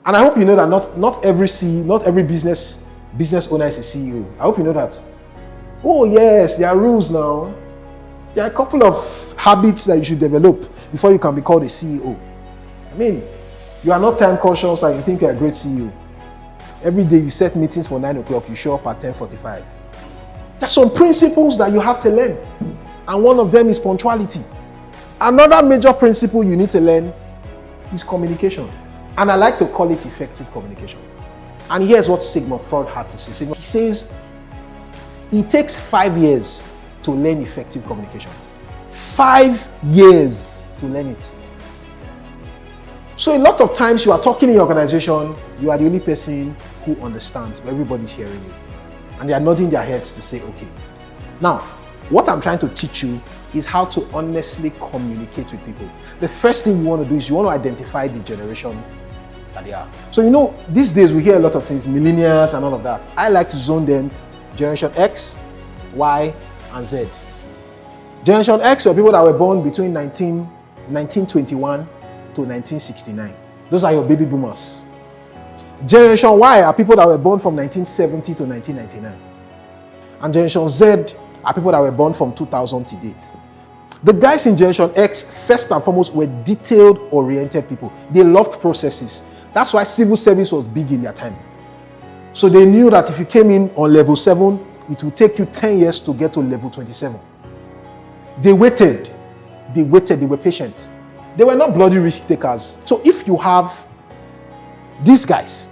And I hope you know that not every business owner is a CEO. I hope you know that. Oh yes, there are rules now. There are a couple of habits that you should develop before you can be called a CEO. I mean, you are not time conscious and you think you're a great CEO. Every day you set meetings for 9 o'clock, you show up at 10:45. There's some principles that you have to learn. And one of them is punctuality. Another major principle you need to learn is communication. And I like to call it effective communication. And here's what Sigmund Freud had to say. He says, it takes 5 years to learn effective communication. 5 years to learn it. So a lot of times you are talking in your organization, you are the only person who understands, but everybody's hearing you. And they are nodding their heads to say, okay. Now, what I'm trying to teach you is how to honestly communicate with people. The first thing you want to do is you want to identify the generation that they are. So these days we hear a lot of things, millennials and all of that. I like to zone them, Generation X, Y, and Z. Generation X were people that were born between 1921 to 1969. Those are your baby boomers. Generation Y are people that were born from 1970 to 1999. And Generation Z are people that were born from 2000 to date. The guys in Generation X, first and foremost, were detailed-oriented people. They loved processes. That's why civil service was big in their time. So they knew that if you came in on level 7, it would take you 10 years to get to level 27. They waited, they were patient. They were not bloody risk takers. So if you have these guys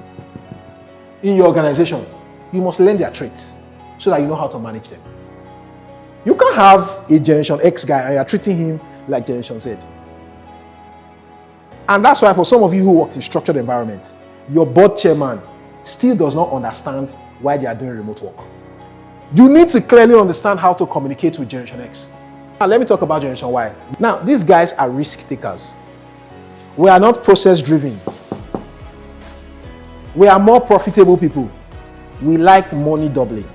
in your organization, you must learn their traits so that you know how to manage them. You can't have a Generation X guy and you're treating him like Generation Z. And that's why for some of you who work in structured environments, your board chairman still does not understand why they are doing remote work. You need to clearly understand how to communicate with Generation X. Now, let me talk about Generation Y. Now, these guys are risk takers. We are not process driven. We are more profitable people. We like money doubling.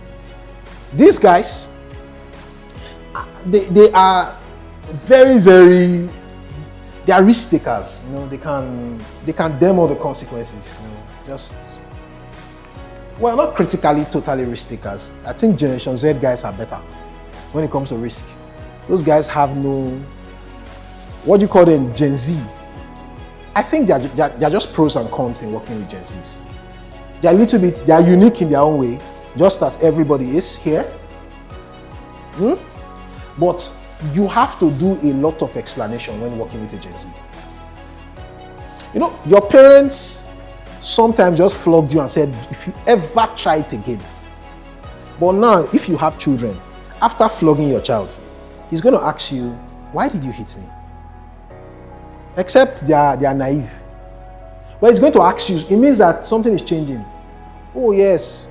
These guys, they are very, very, they are risk takers. They can demo the consequences. Not critically, totally risk takers. I think Generation Z guys are better when it comes to risk. Those guys have no, what do you call them, Gen Z. I think they're just pros and cons in working with Gen Zs. They are unique in their own way, just as everybody is here. But you have to do a lot of explanation when working with a Gen Z. Your parents sometimes just flogged you and said, if you ever try it again. But now, if you have children, after flogging your child, he's going to ask you, why did you hit me? Except they are naive. But he's going to ask you, it means that something is changing. Oh yes,